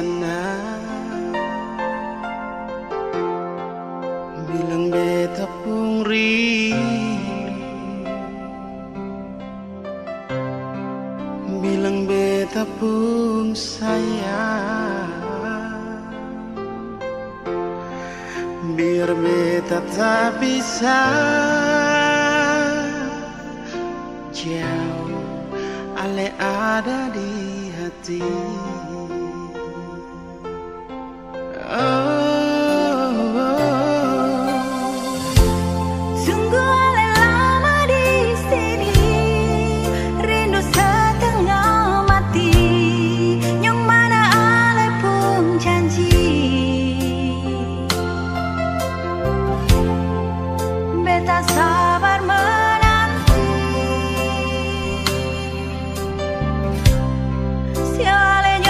sana. Bilang beta pung rindu, bilang beta pung sayang, biar beta tak bisa jauh, ale ada di hati. Sungguh ale lama di sini, rindu setengah mati. Yang mana ale pun janji, beta sabar menanti. Si ale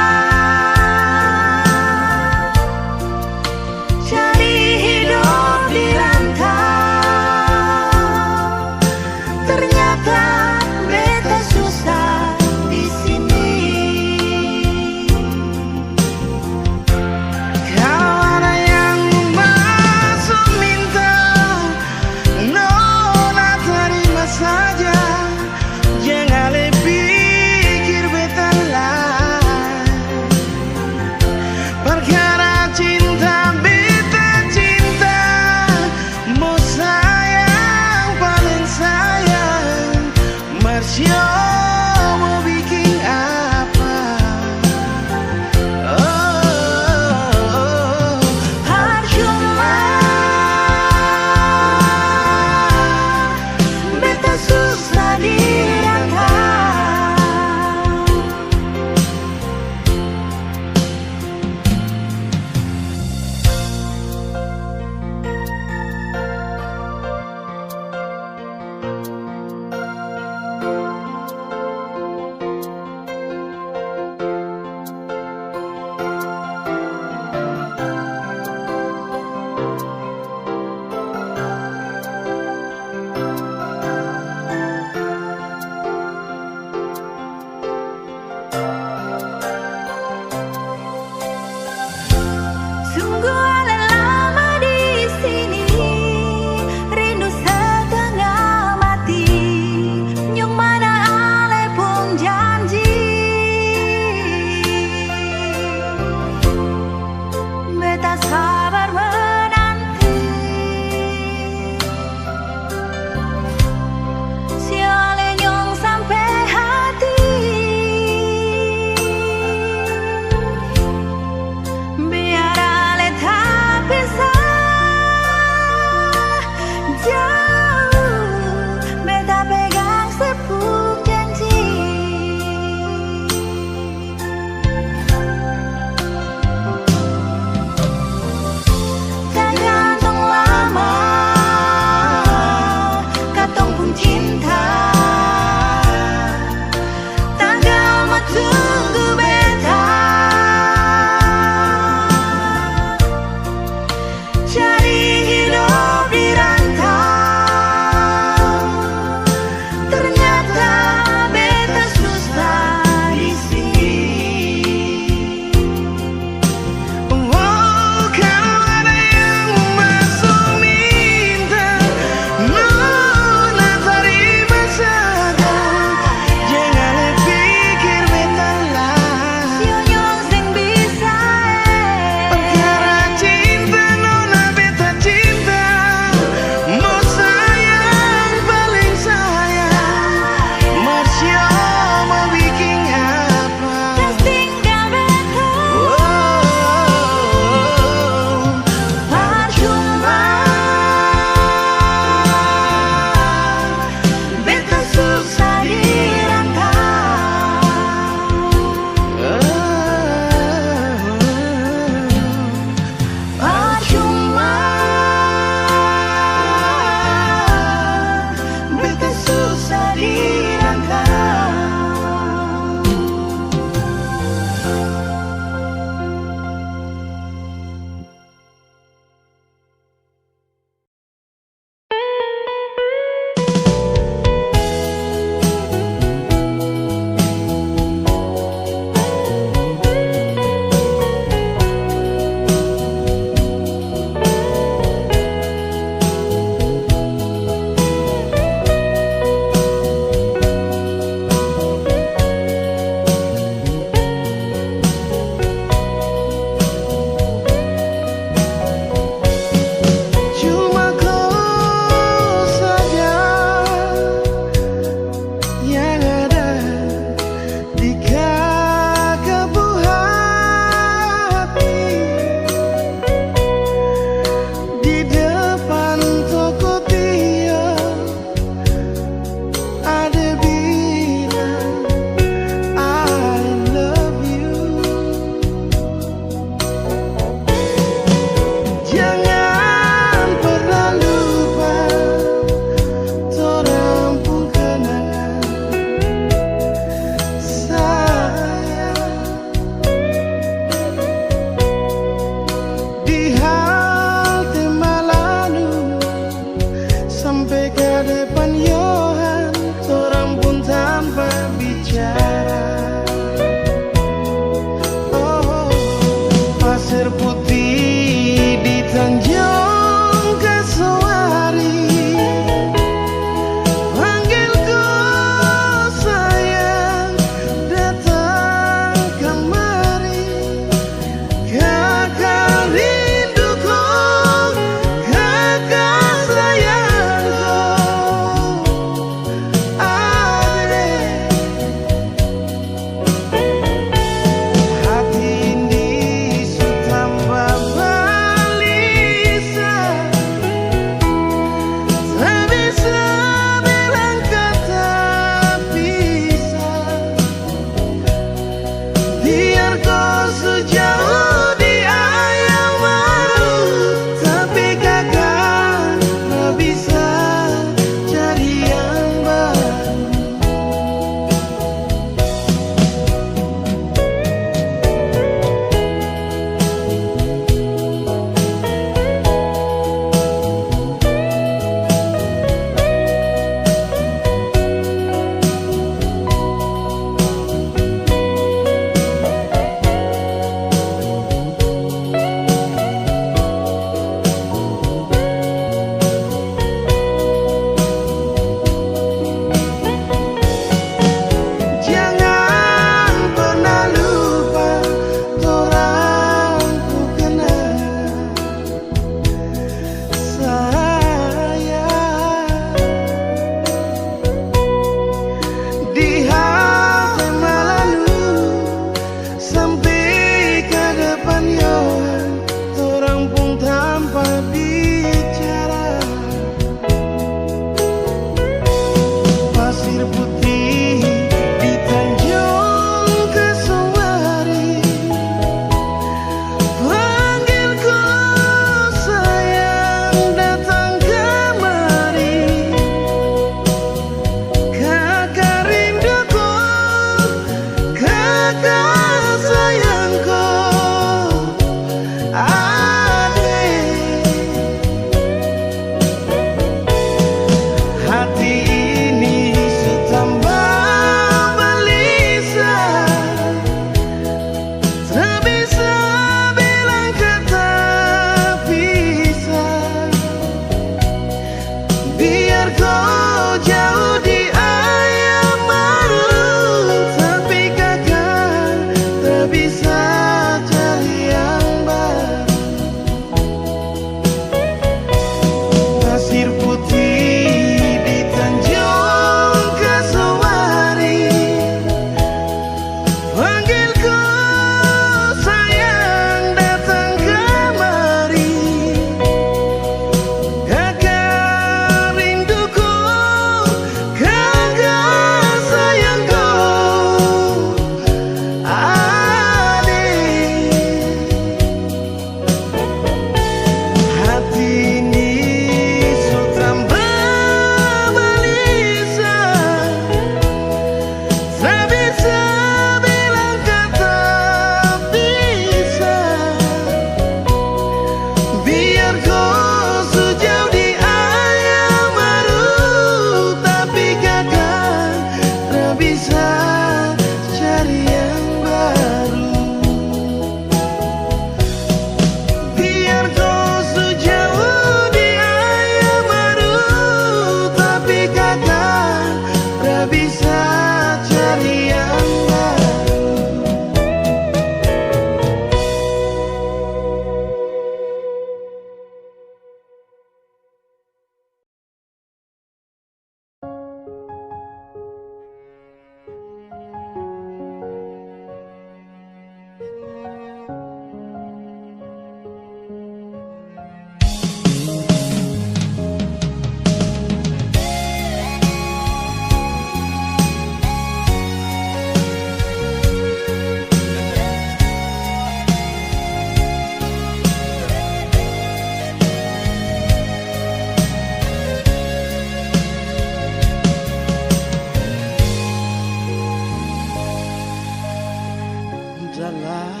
dalam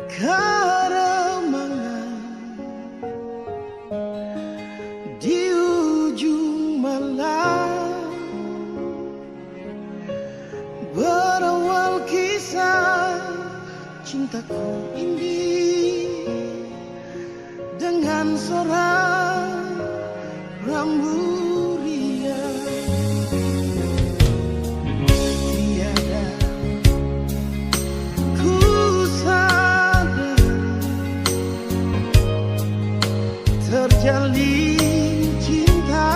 keremangan di ujung malam, berawal kisah cintaku ini dengan seorang rambu riang. Tiada ku sadar terjalin cinta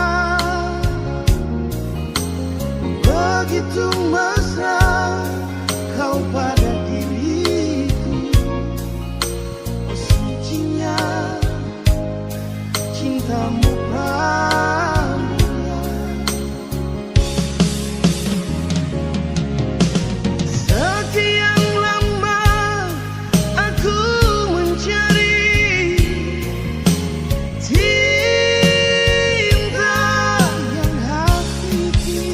begitu mesra kau pada diriku. Oh sucinya cintamu pramila. Sekian lama aku mencari cinta yang hakiki,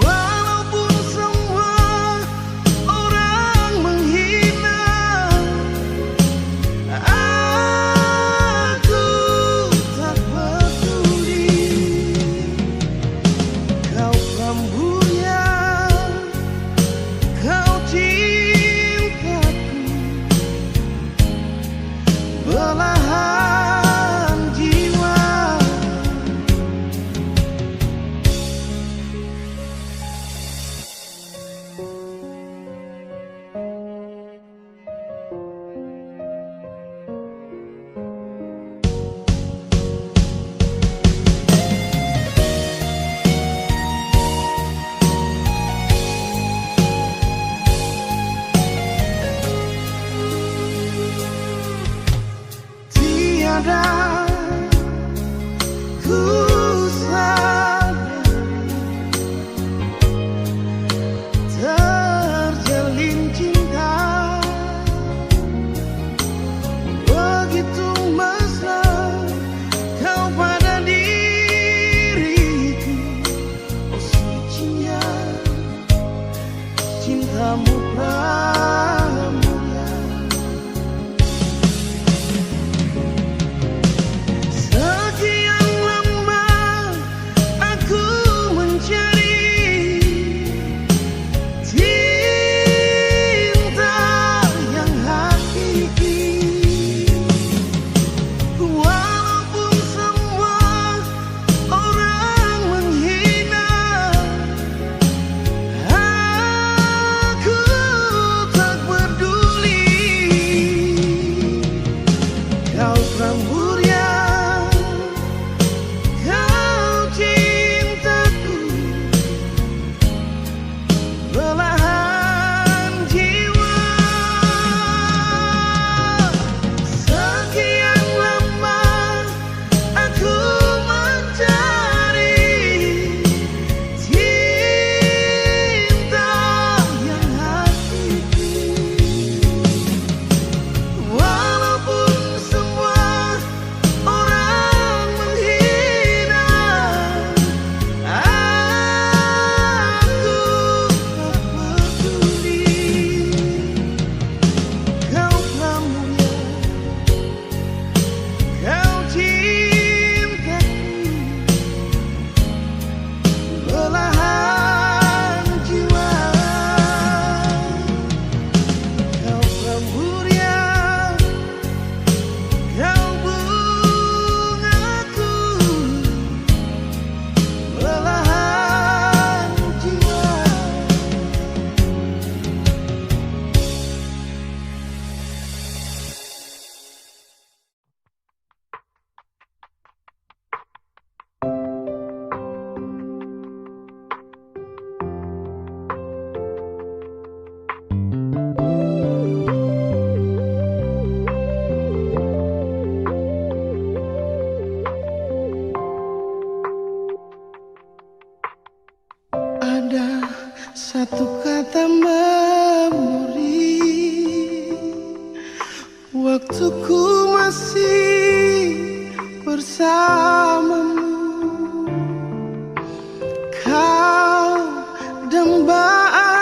walaupun semua orang menghina. Aku tak peduli. Kau prambuyan, kau cintaku, belahan jiwa. Tiada ku sadar terjalin cinta begitu mesra kau pada diriku. Oh sucinya cintamu pramila. Sekian lama aku mencari cinta yang hakiki, walaupun semua orang menghina. Aku tak peduli. Kau prambuyan, kau cintaku, belahan jiwa. Sekian lama aku mencari cinta yang hakiki, walaupun semua orang menghina. Aku tak peduli. Kau prambuyan, kau cintaku, belahan jiwa. Kau prambuyan, kau bungaku, belahan jiwa. Ada satu kata memori, waktuku masih bersamamu. Kau dambaan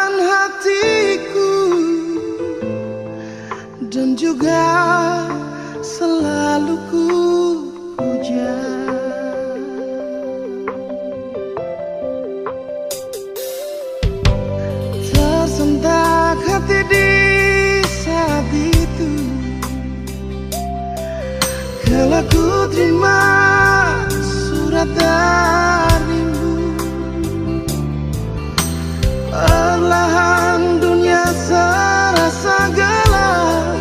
juga selalu ku puja. Tersentak hati di saat itu, kala ku terima surat darimu. Perlahan dunia serasa gelap,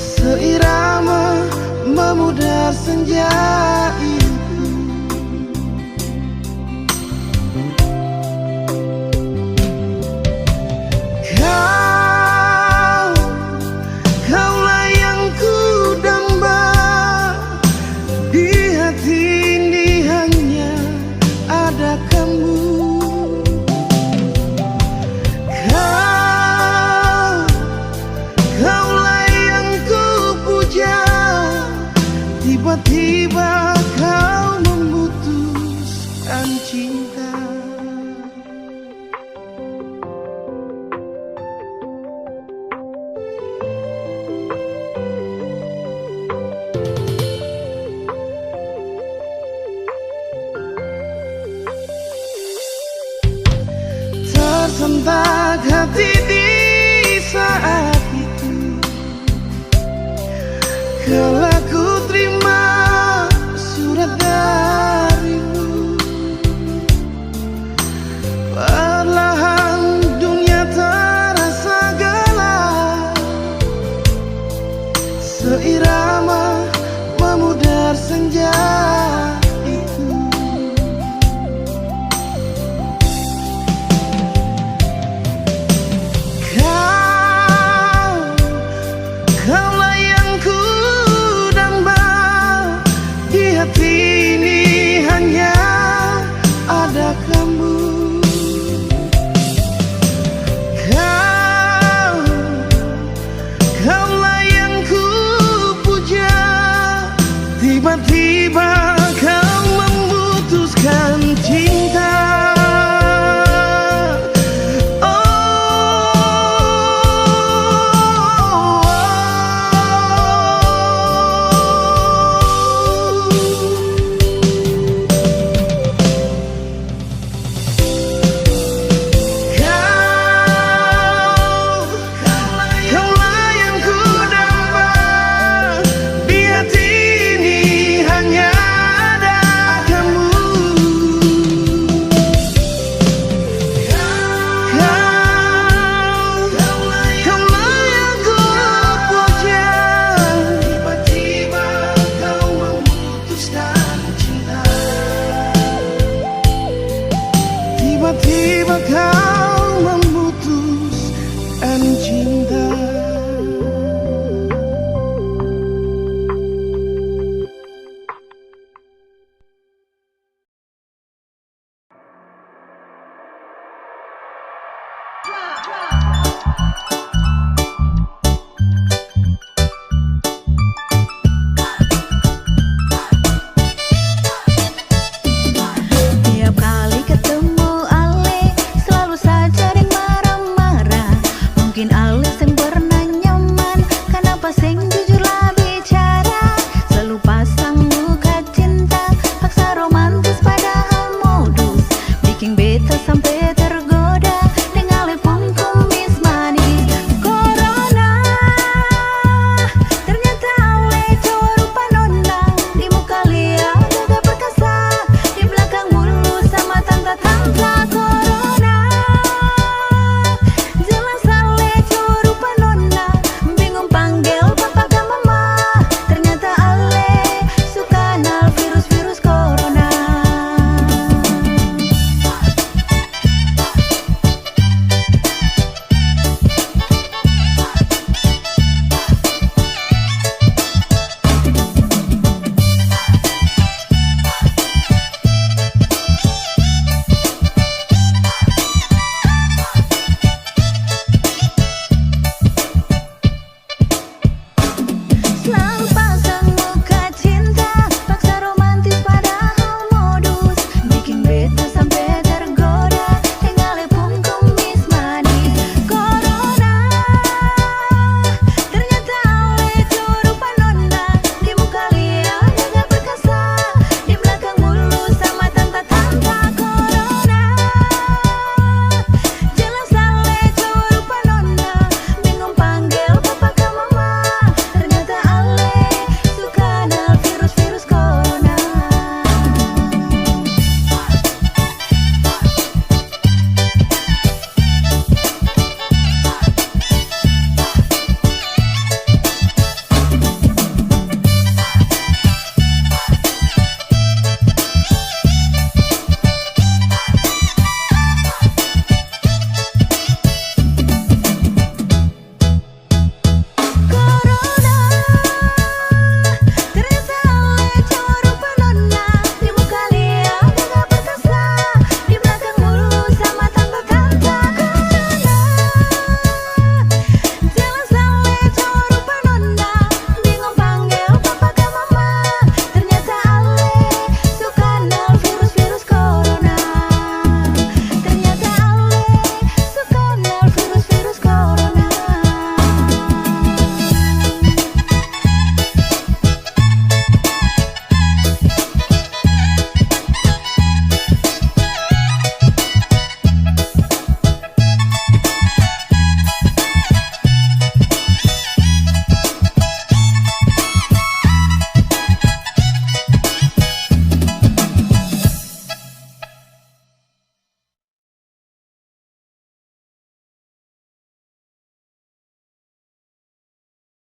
seirama memudar senja itu. Kaulah yang ku damba, di hati ini hanya ada kamu. Kaulah yang ku puja, tiba-tiba kau memutuskan cinta. Tersentak hati di saat itu, kala ku terima surat darimu. Perlahan dunia terasa gelap, seirama memudar senja itu.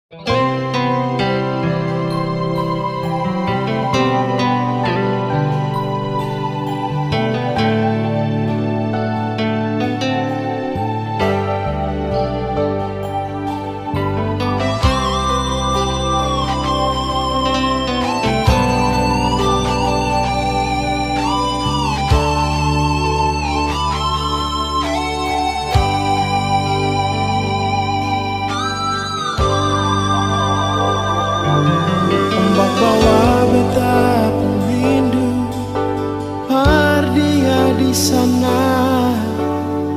Ombak bawa betapa rindu, dia di sana,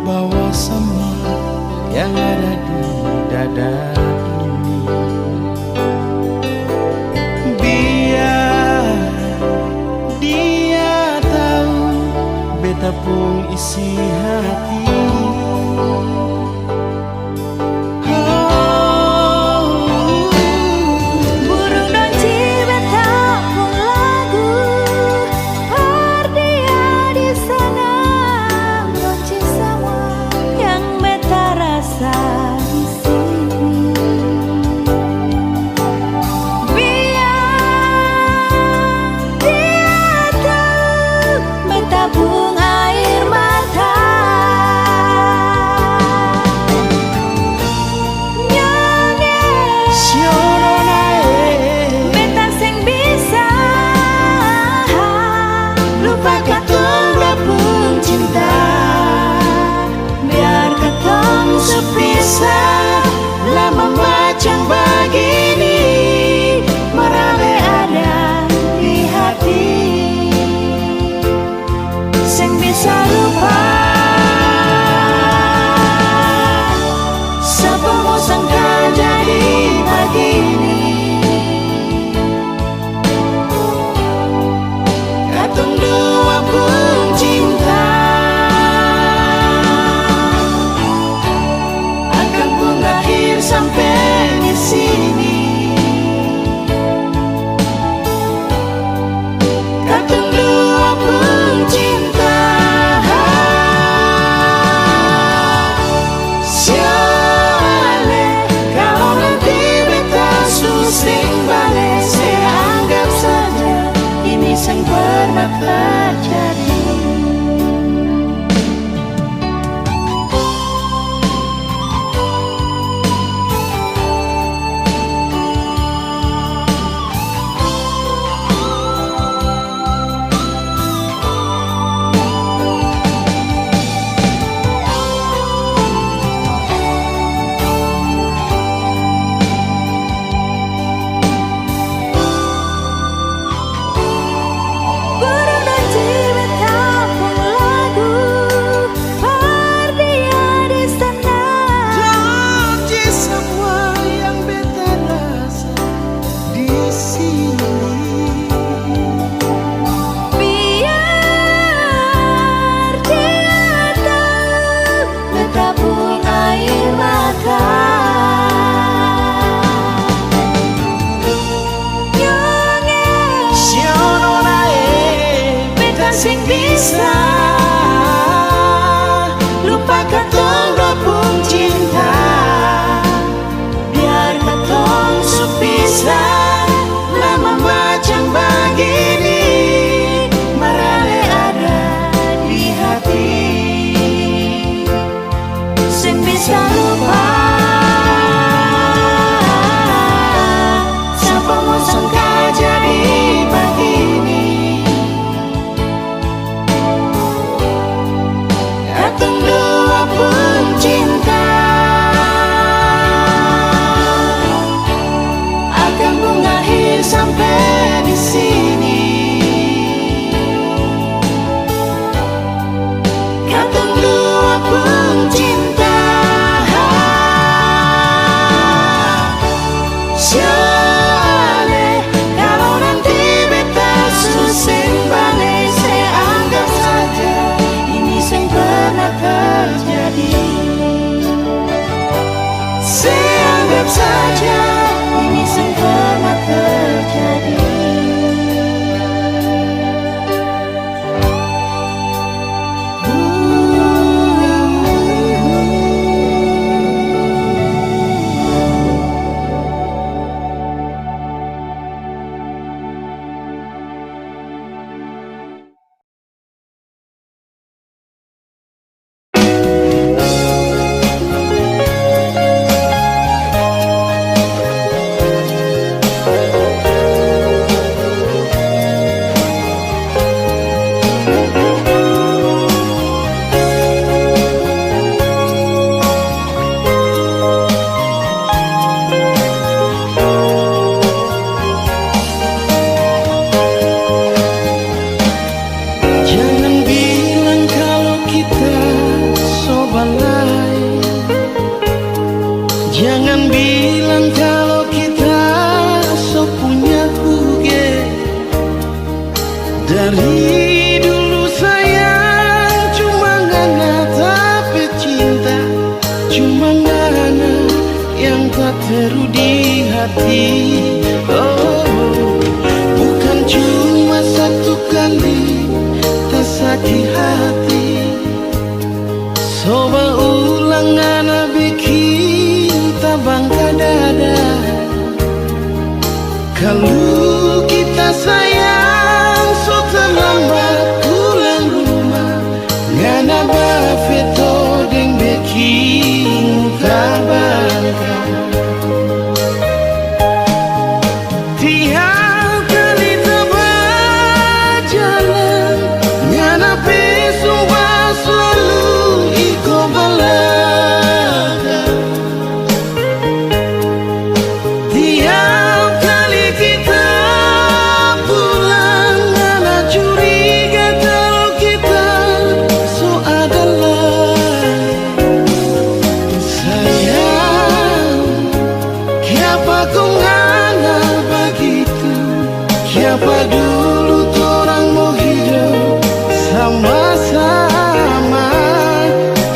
bawa semua yang ada di dada ini. Biar dia tahu beta pun isi hati. Lama macam begini merale ada di hati, sing bisa lupa. Siapa mau sangka jadi begini, katong dua pun cinta. Sampai di sini, katong dua pun cinta. Siale kalau nanti beta susing balik, saya anggap saja ini sang pernah terjadi. Sing bisa lupa katong dua pun cinta, biar katong sepisah lama macam begini merale ada di hati, sing bisa lupa. Siapa mau sangka jadi begini, isi hati. Coba ulang anak bikin tabang ke dada. Kalau kita sayang so terlambat pulang rumah. Ngana bafeto deng bikin tabangka. Tiap kali tebak jalan ngana pesumba selalu iko belakang. Tiap kali kita pulang ngana curiga kalau kita so adalah sayang. Siapa kau ngana begitu? Siapa dulu orang mau hidup sama-sama?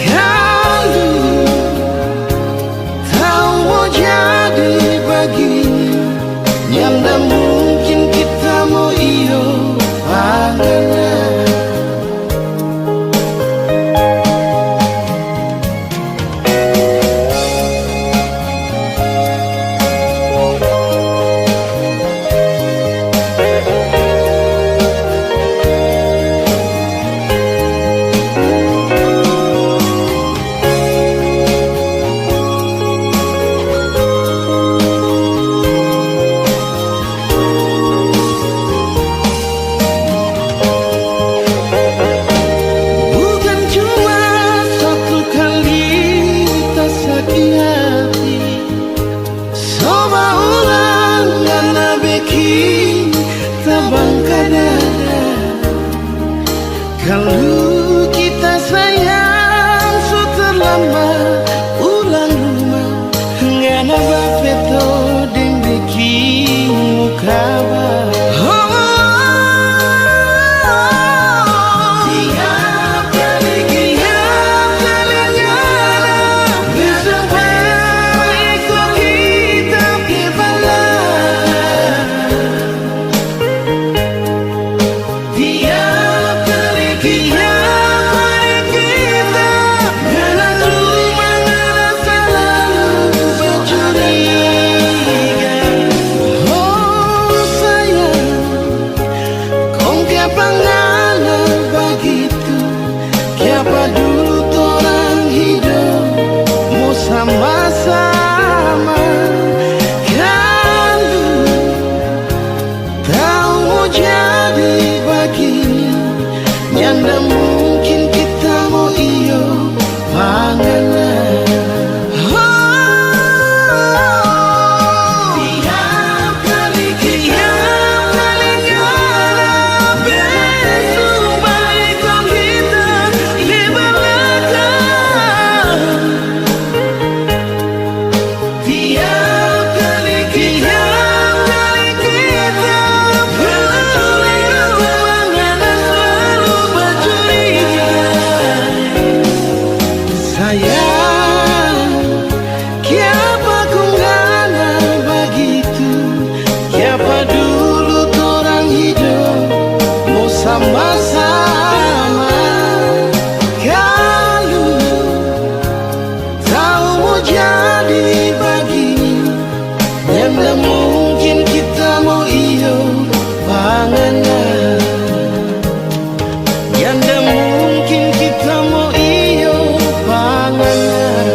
Kalau tahu mau jadi begini, nyanda mungkin kita mau iyo panganan. Bukan cuma satu kali tak sakit hati. Coba ulang ngana bikin tabang ke dada. Kalau kita sayang so terlambat pulang rumah. Ngana bafeto deng bikin muka bah. Tiap kali ngana bersampai ikut kita ke balai. Tiap kali kita ngana rumah ngana selalu bercuriga. Oh sayang, kong kiapa ngana begitu? Kiapa dulu orang hidup mau sama-sama? Kalau tahu mau jadi begini, nyanda mungkin kita mau iyo panganan. Tiap kali ngana bersumba ikut kita di belakang. Tiap kali kita pulang rumah ngana selalu bercuriga. Sayang, kiapa kau ngana begitu? Kiapa dulu orang hidup mau sama-sama? Kalau tahu mau jadi begini, nyanda mungkin kita mau iyo panganan. Nyanda mungkin kita mau iyo panganan.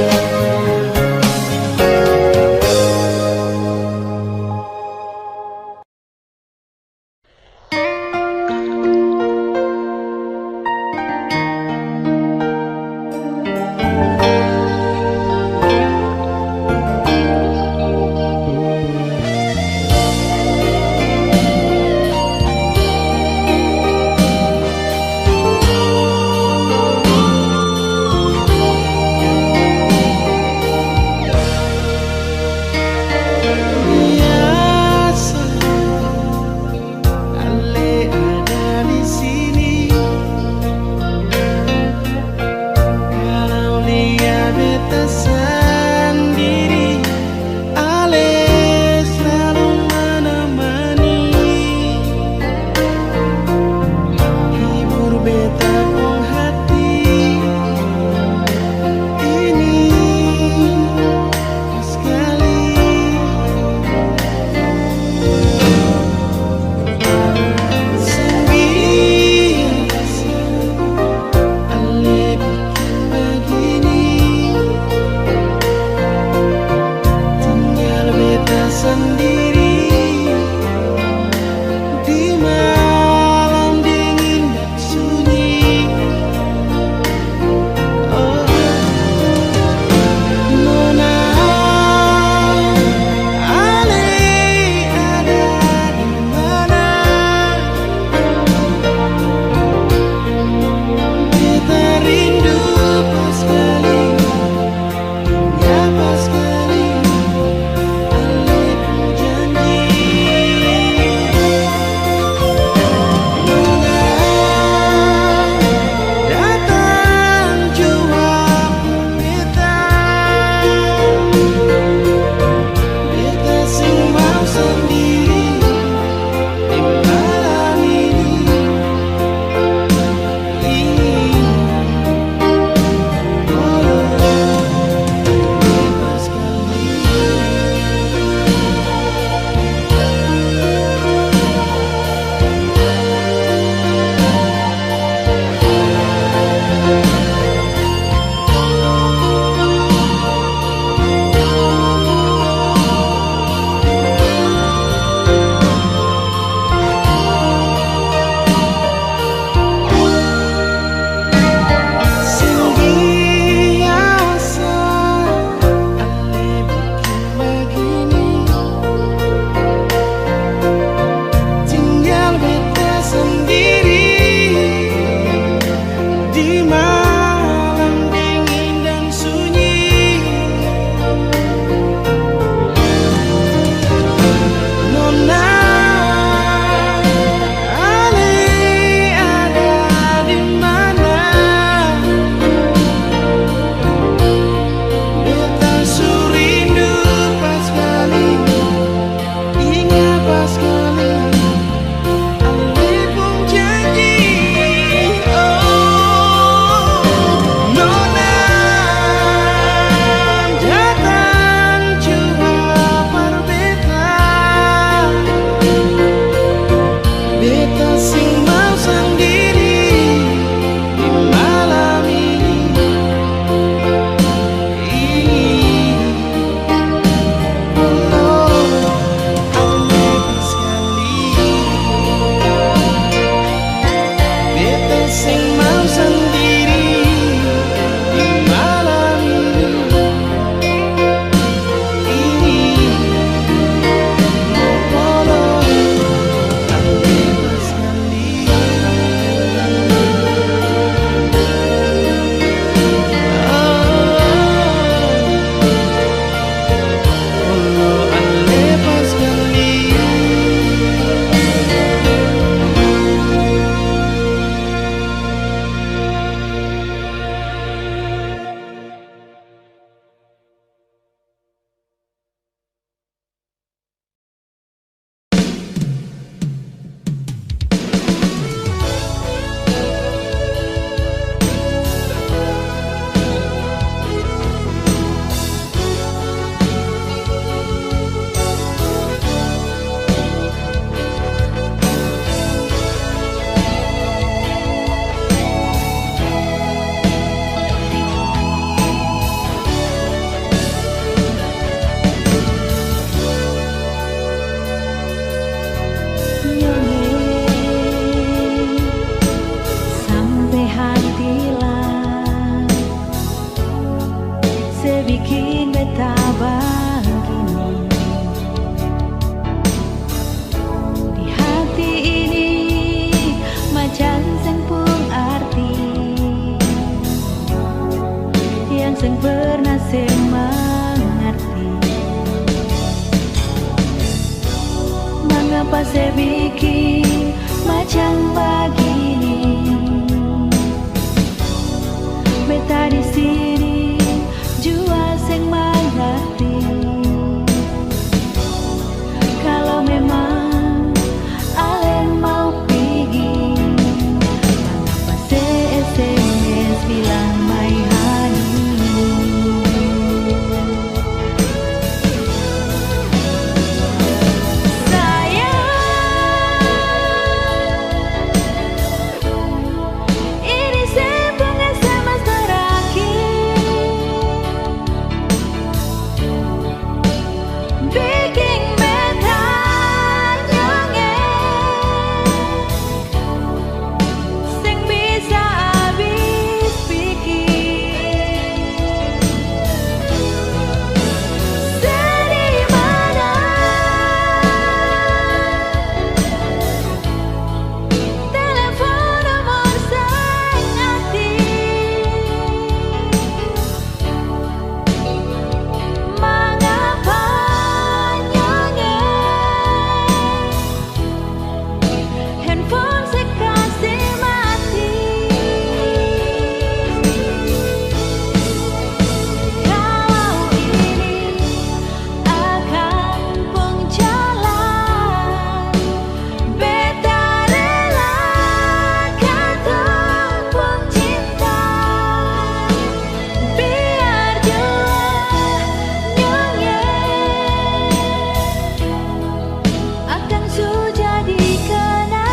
begini. Di hati ini macam sempung arti yang seng pernah mengerti. Mengapa saya bikin macam begini? Beta di sini jua seng mengerti. Kalau memang alen mau pergi, mengapa saya SMS bilang my honey? Ini sempung SMS terakhir, bikin beta nyengir, seng bisa habis pikir. Sedih mana telepon nomor seng aktif, mengapa nyengir, handphone sekasih mati. Kalau ini akan pun jalan, beta rela kata pun cinta, biar jua nyengir akan su jadi kenangan.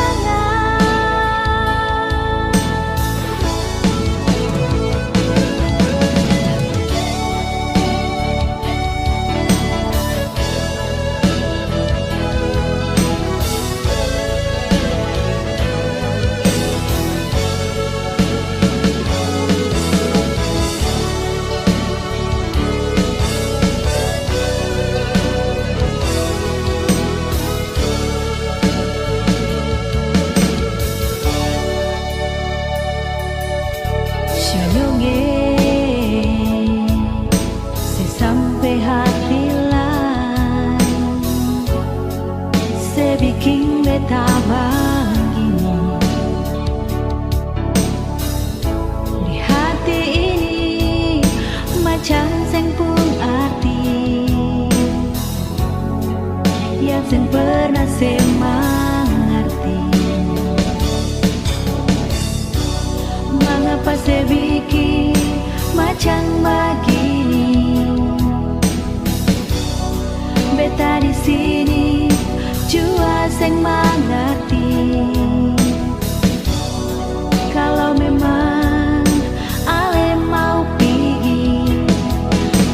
Syanyongin sampai hati lain, saya bikin beta begini. Di hati ini macam sempung arti yang seng pernah saya mengerti. Mengapa saya bikin macam begini? Beta di sini jua seng mengerti. Kalau memang ale mau pergi,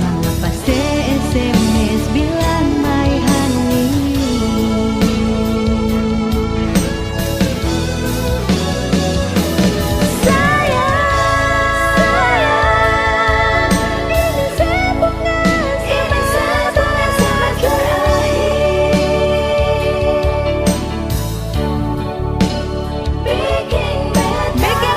mengapa saya SMS bilang my honey? Bikin beta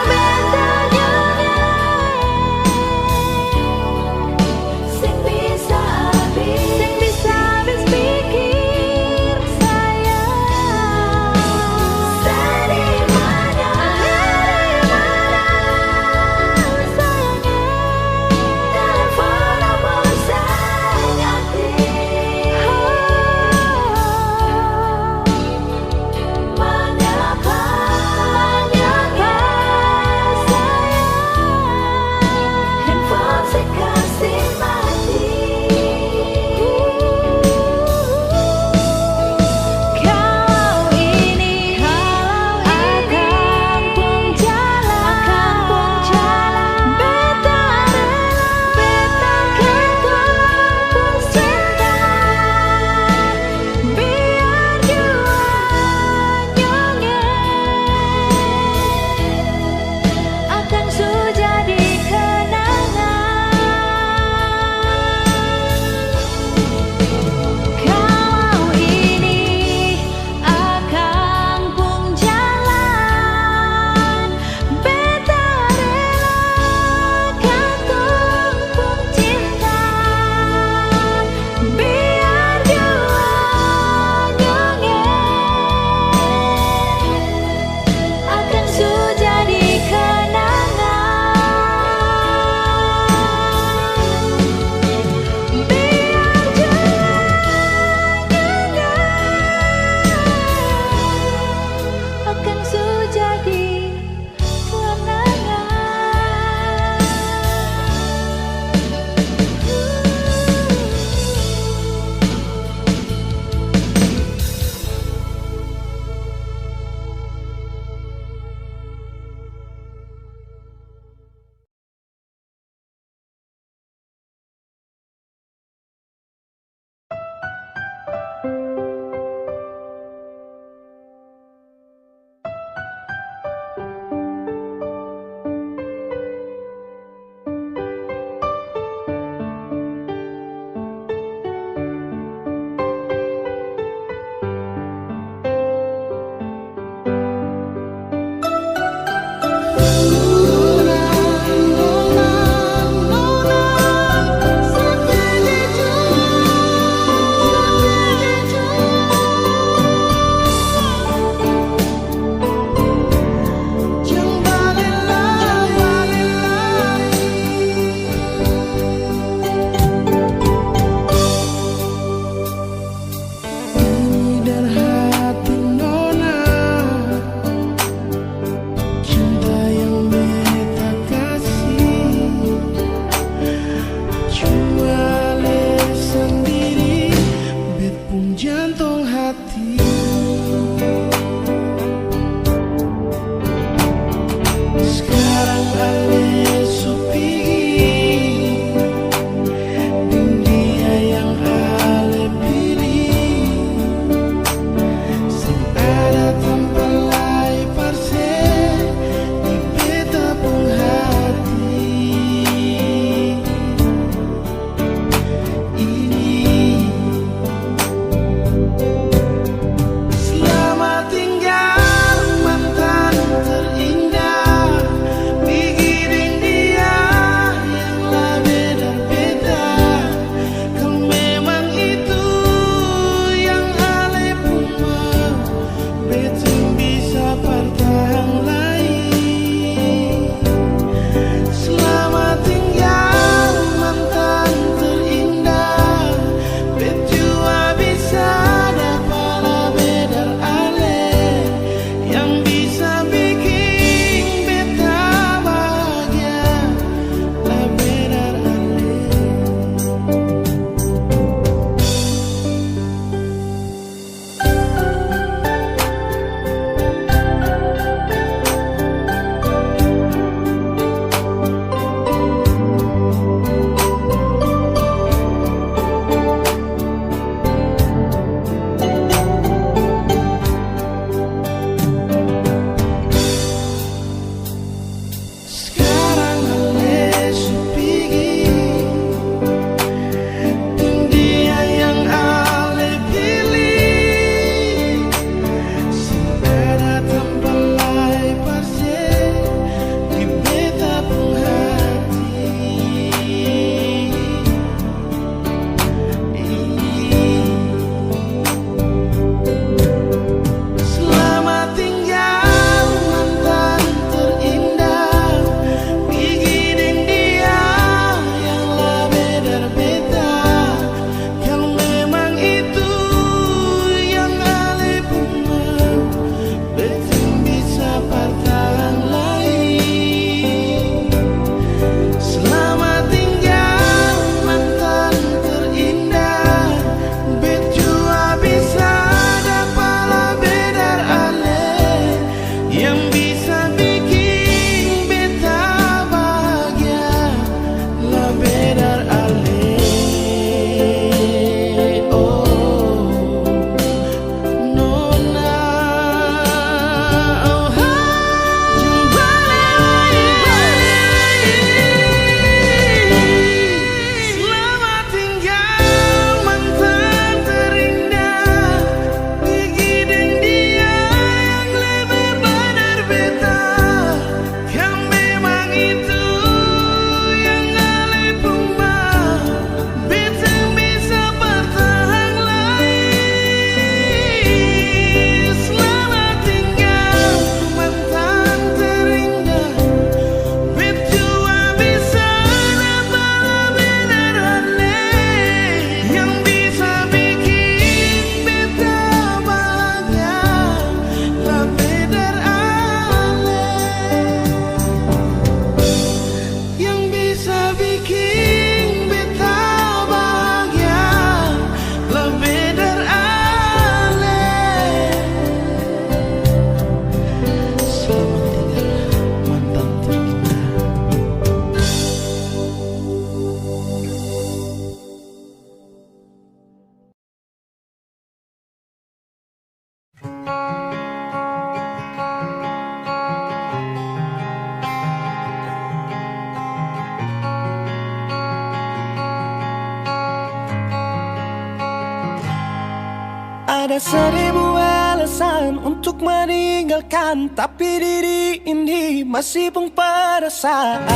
Ada seribu alasan untuk meninggalkan, tapi diri ini masih pun perasaan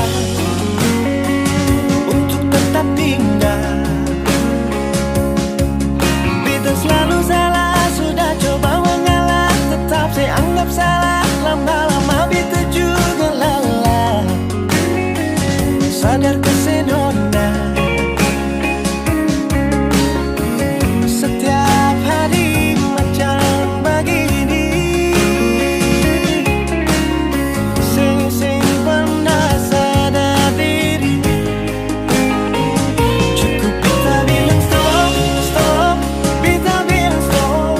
untuk tetap tinggal. Beta selalu salah, sudah coba mengalah, tetap saya anggap salah. Lama-lama beta juga lelah. Sadar kesenona setiap hari macam begini. Sing pernah sadar diri. Cukup beta bilang stop, stop. Beta bilang stop.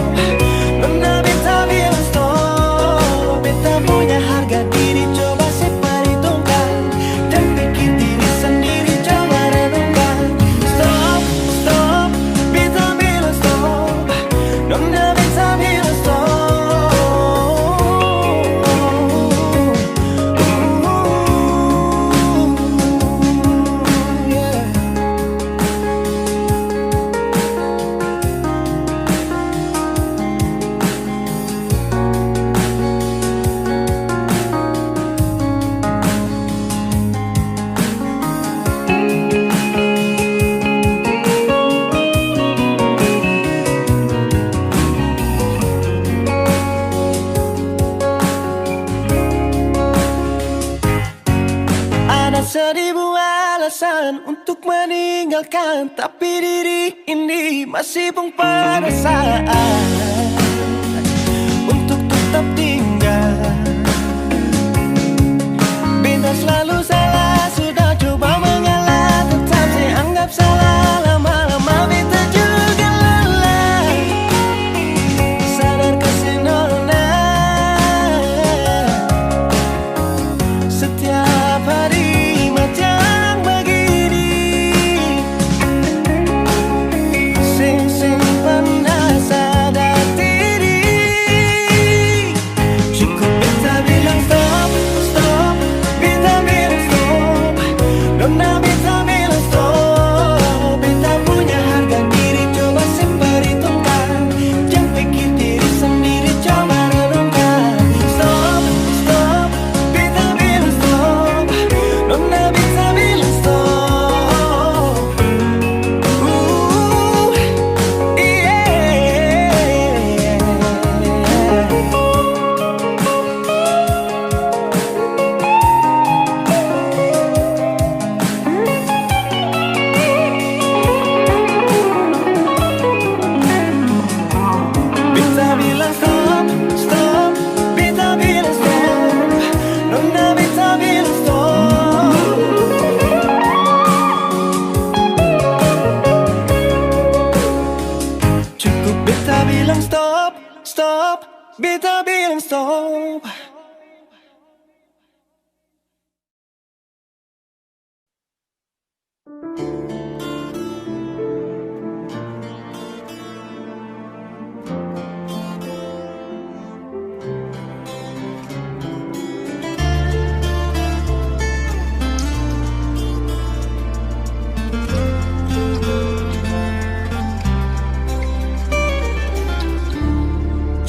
Nona beta bilang stop. Beta punya harga diri, coba seperhitungkan dan pikir diri sendiri, coba renungkan. Stop, stop. Beta bilang stop. Nona beta bilang stop. Yeah. Ada seribu alasan untuk meninggalkan, tapi diri ini masih pun perasaan untuk tetap tinggal. Beta selalu salah, sudah coba mengalah, tetap saya anggap salah. Lama-lama beta juga lelah. Sadar kesenona setiap hari macam begini. Sing pernah sadar diri. Cukup beta bilang stop, stop. Beta bilang stop. Nona beta bilang stop. Beta punya harga diri, coba seperhitungkan. Jangan pikir diri sendiri, coba renungkan. Stop, stop. Beta bilang stop. Nona beta bilang stop. Beta bilang stop, stop. Beta bilang stop. Nona beta bilang stop. Cukup beta bilang stop, stop. Beta bilang stop.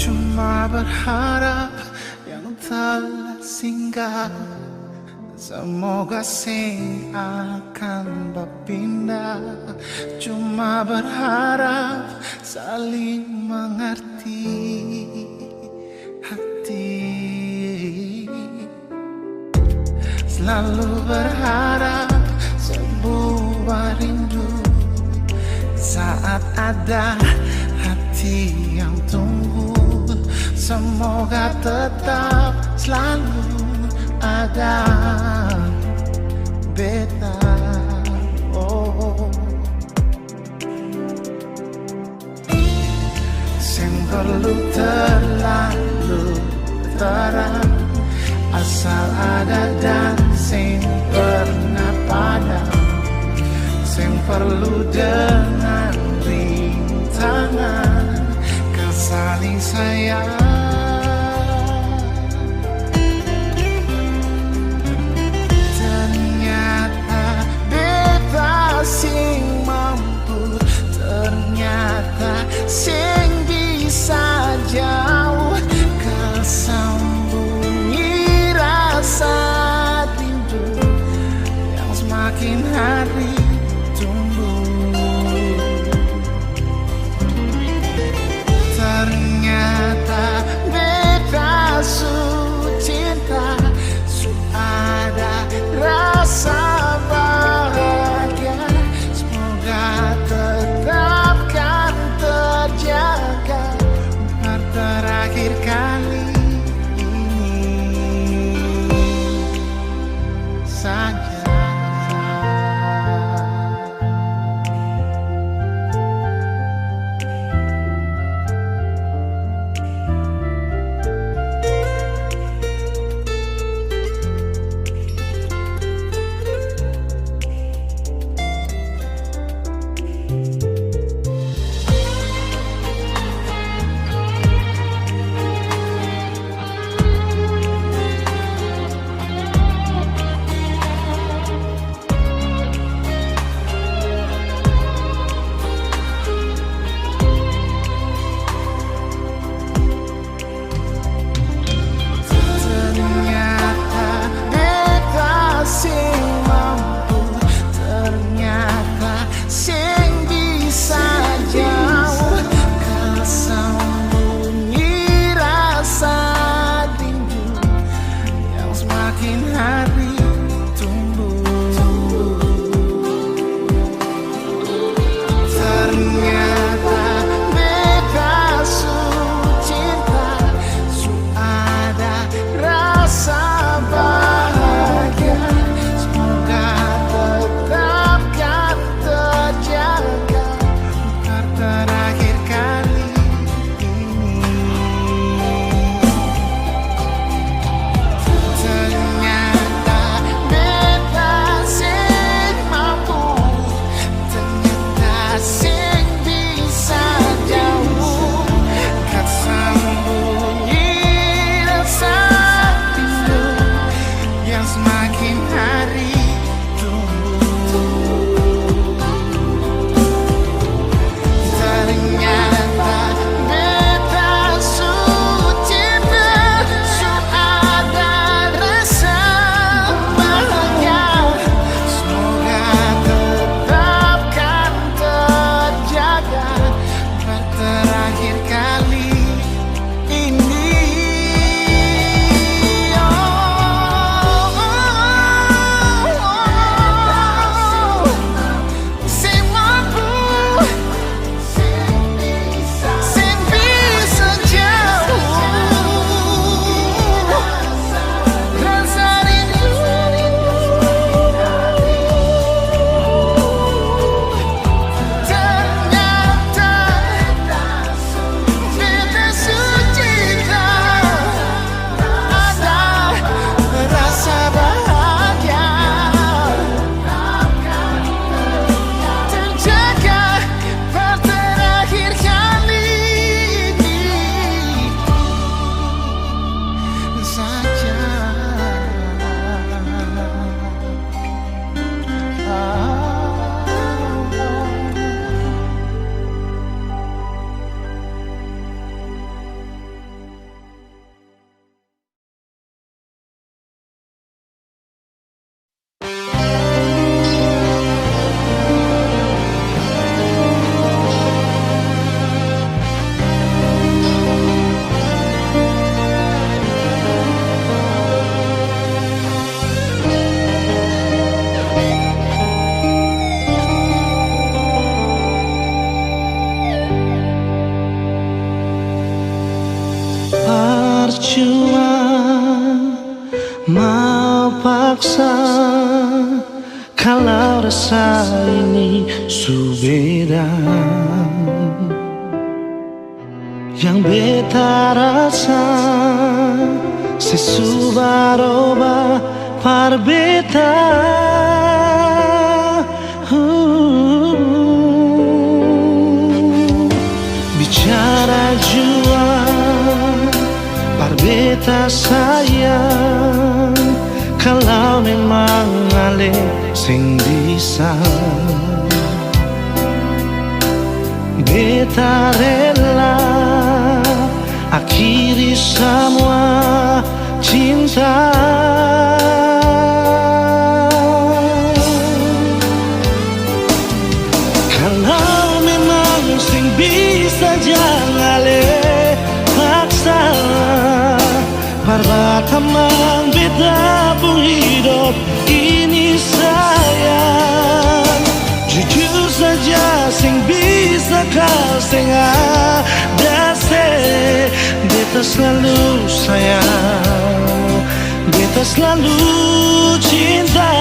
Cuma berharap yang telah singgah, semoga sing akan berpindah. Cuma berharap saling mengerti hati. Selalu berharap sebuah rindu saat ada hati yang tunggu. Semoga tetap selalu ada beta. Oh, sing perlu terlalu terang, asal ada dan sing pernah padam. Sing perlu dengan rintangan saling sayang. Ternyata beta sing mampu, ternyata sing bisa semakin hari tumbuh. Ternyata beta su cinta, su ada rasa bahagia. Semoga tetapkan terjaga untuk terakhir kali ini saja. Mau paksa kalau rasa ini subeda. Yang beta rasa sesubaroba par beta. Bicara jua par beta sayang, kalau memang ale sing bisa beta rela akhiri semua cinta. beta pun hidup ini sayang. Jujur saja sing bisa kau sing ada se. Beta selalu sayang, beta selalu cinta.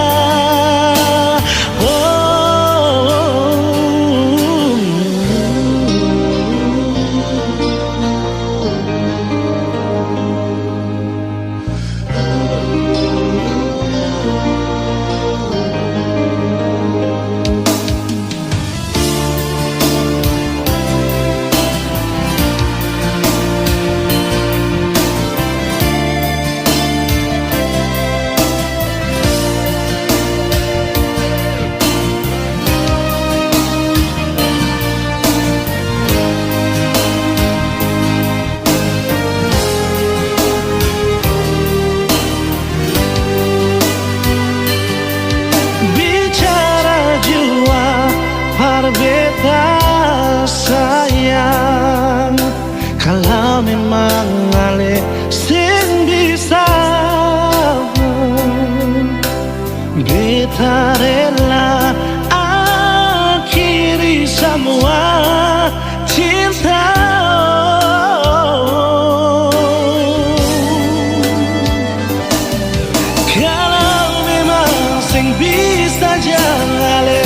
Beta sayang, kalau memang ale sing bisa, beta rela akhiri semua cinta. Kalau memang sing bisa jangan ale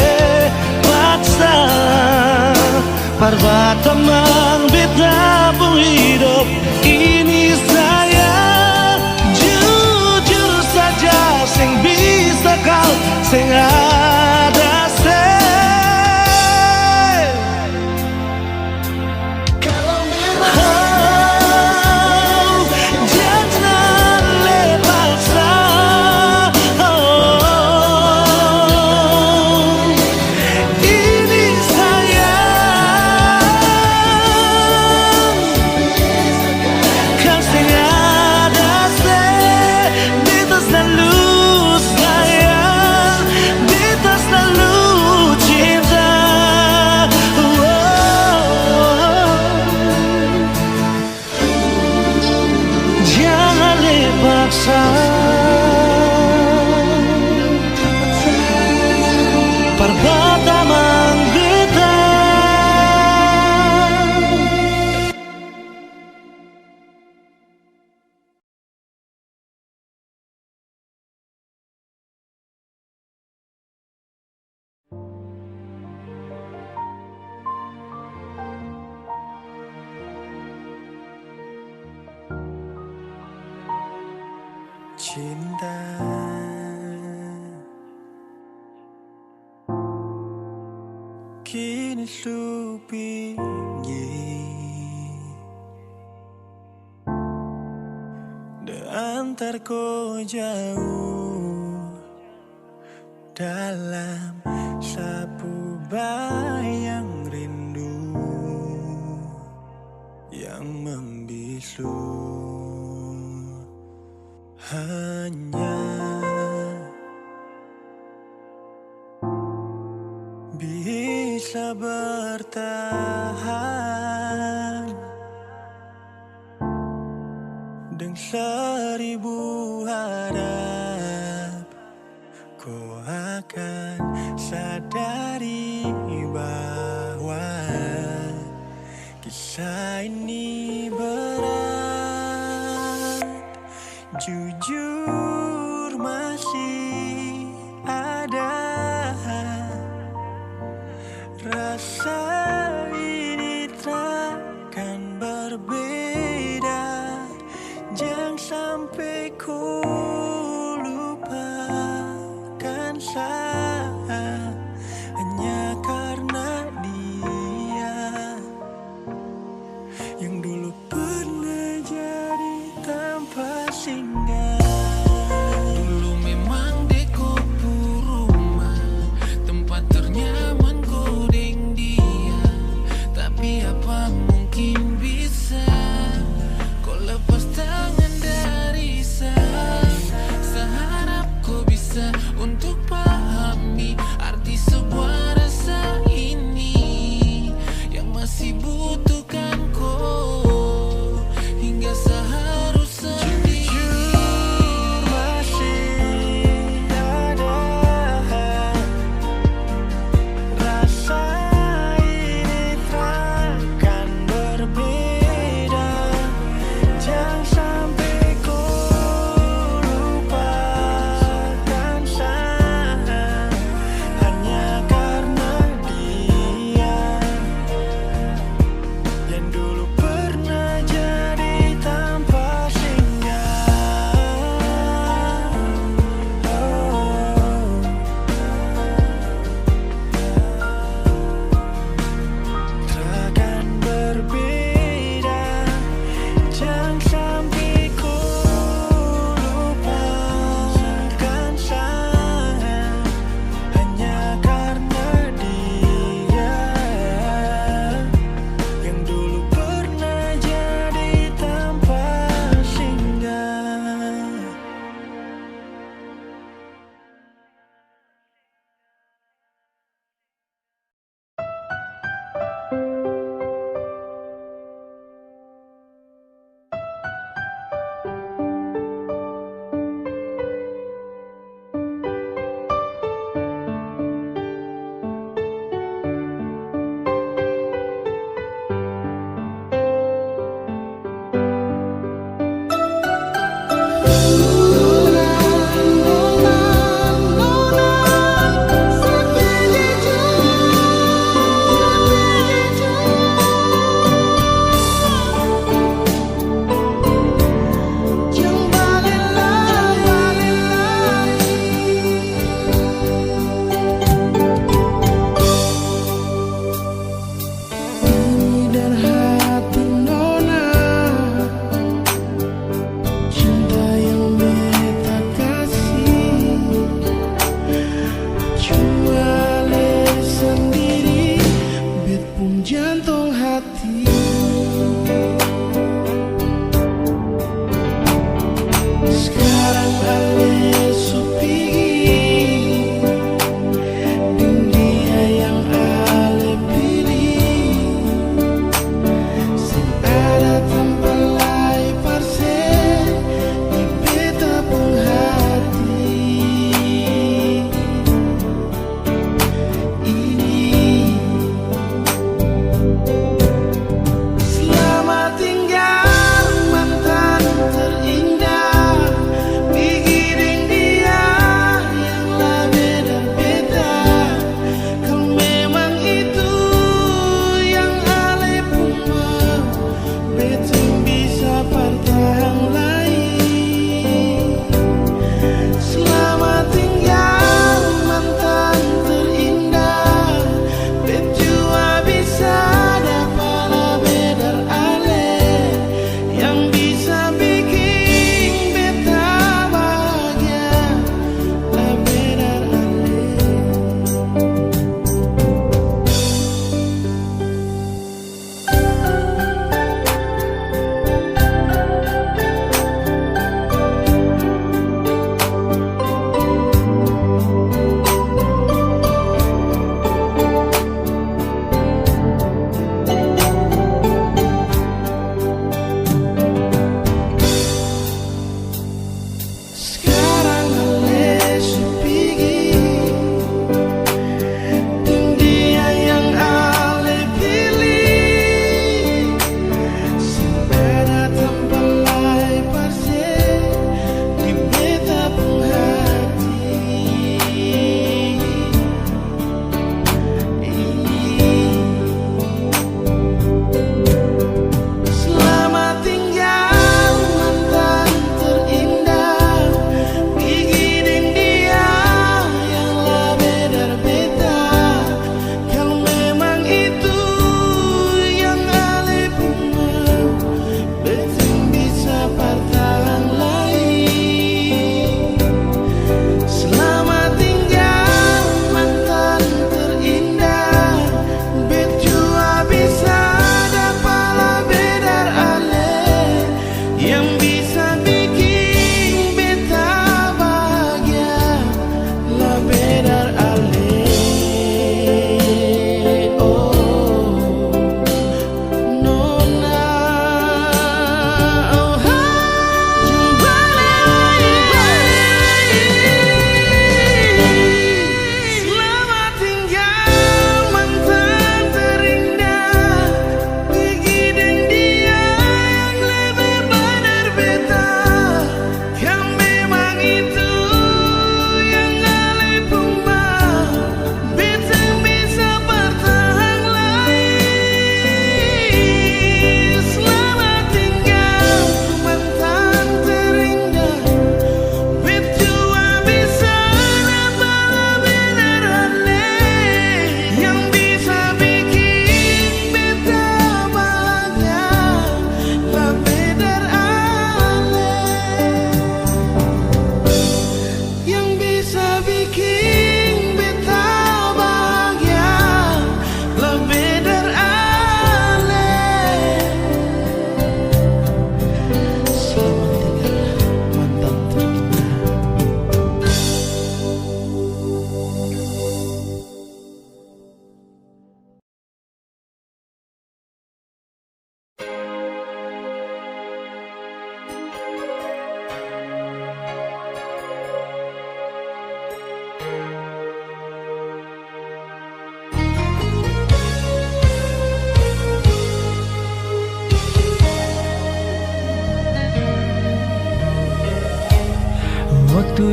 Parbatamang beta pun hidup ini sayang. Jujur saja sing bisa kau sing ada se. Kalau memang jangan lepaskan. Parbatamang beta. Cinta kini supingi antar ko jauh dalam sapu bayang rindu yang membisu. Hanya bisa bertahan dengan seribu harap. Kau akan sadari bahwa kisah ini berat. Jujur masih ada rasa ini takkan berbeda. Jangan sampai ku lupakan saya hanya karena dia yang dulu pernah jadi tanpa singgah. Dulu memang deko rumah tempat ternyaman kodeng dia, tapi apa mungkin bisa kau lepas tangan dari saya. Seharap kau bisa untuk paham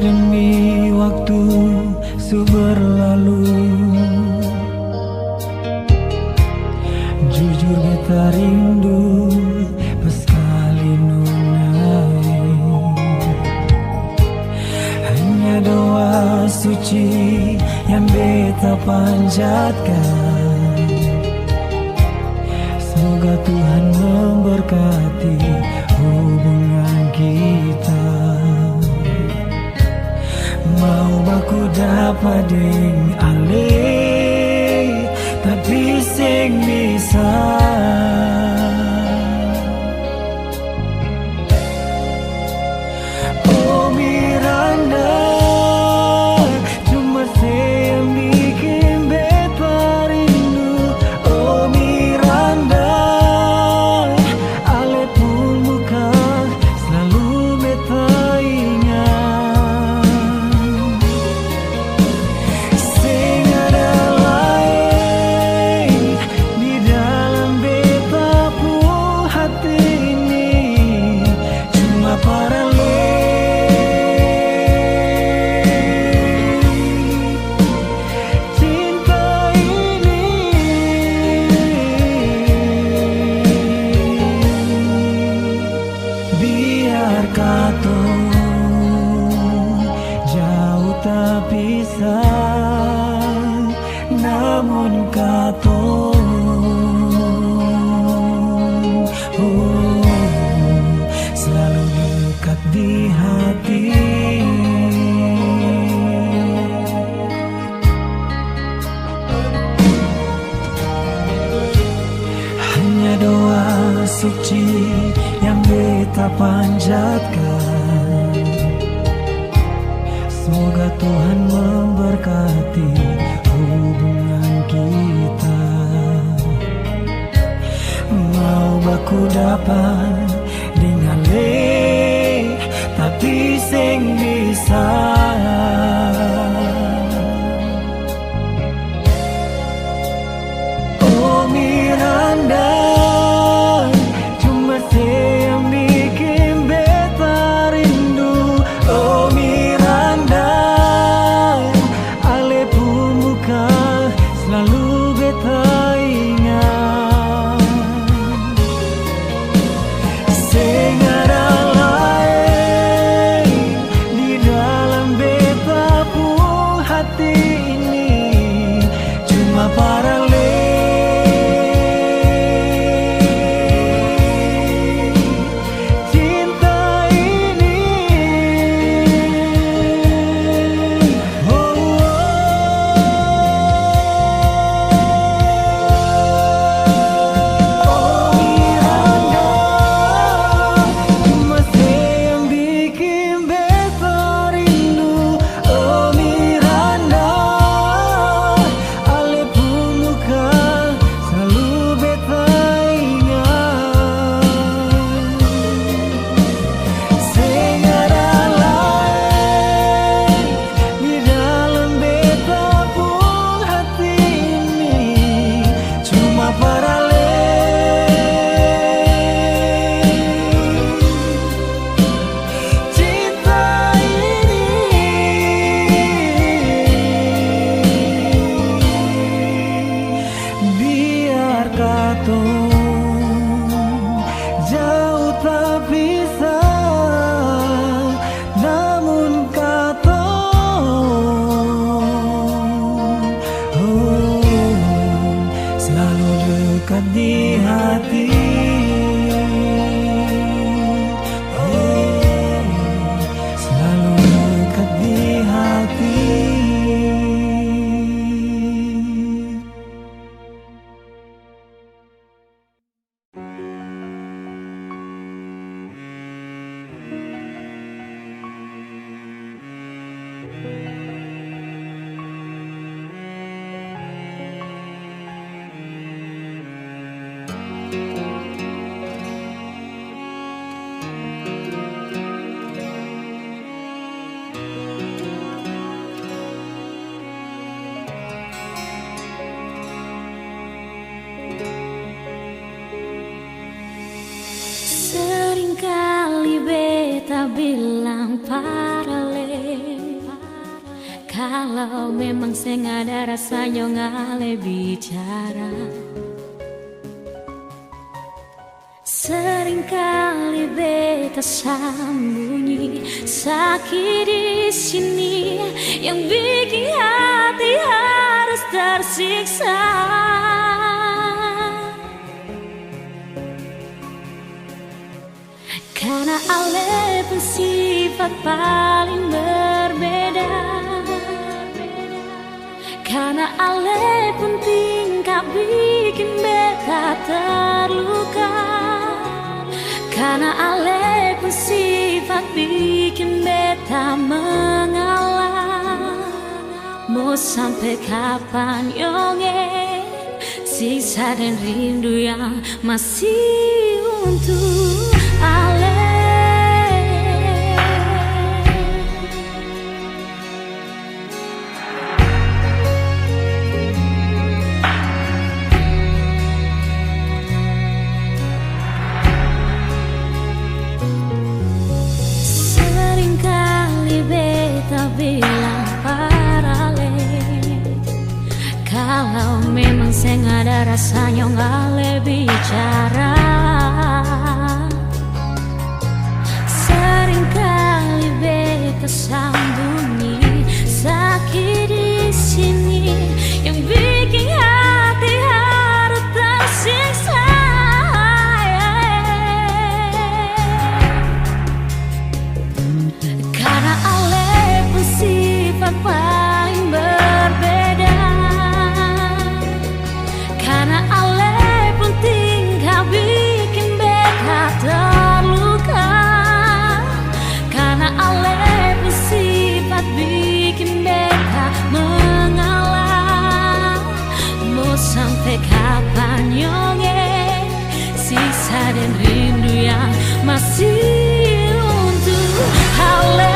demi waktu berlalu. Jujur beta rindu sekali nunai. Hanya doa suci yang beta panjatkan. Semoga Tuhan memberkati hubungan kita. Mau baku dapat ding ale, tapi sing bisa. Oh Miranda, cuma saya yang bikin beta rindu. Oh Miranda, ale pun muka selalu beta ingat. Sing ada lain di dalam beta pun hati ini, cuma cinta ini. Biar katong jauh tak pisah, namun katong selalu dekat di hati. Hanya doa suci yang beta panjatkan. Semoga Tuhan memberkati hubungan kita. Mau baku dapat dengan le, tapi sing bisa. Oh Miranda, cuma saya yang bikin beta rindu. Oh Miranda, ale pun muka selalu beta ingat. Sing ada lain di dalam beta pun hati ini, cuma para cinta ini. Oh Miranda, cuma saya yang bikin beta rindu. Oh Miranda, Kalau memang sing ada rasanya ngale bicara, seringkali beta sembunyi sakit di sini yang bikin hati harus tersiksa. Karena ale pun sifat paling berbeda, karena ale pun tingkah bikin beta terluka, karena ale pun sifat bikin beta mengalah. Mau sampai kapan yonge sisa dan rindu yang masih untuk ale. Seringkali beta bilang parale, kalau memang seng ada rasanya ngale bicara. Seringkali beta sembunyi sakit di sini yang bikin hati harus tersiksa. Karena ale pun sifat paling berbeda, karena ale pun tingkah bikin beta terluka, karena ale pun sifat bikin beta mengalah. Mau sampai kapan yonge sisa dan rindu yang masih untuk ale.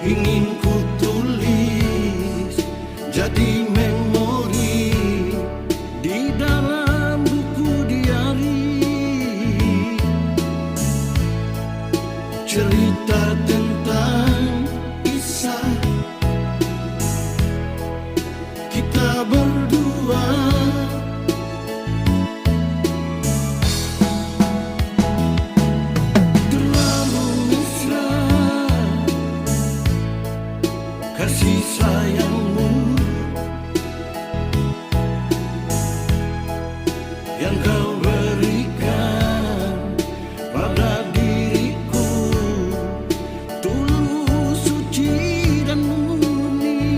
Ingin ku tulis jadi memori di dalam buku diari, cerita tentang kisah kita berdua. Terlalu mesra kasih sayangmu yang kau berikan pada diriku, tulus, suci dan murni.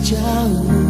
jauh.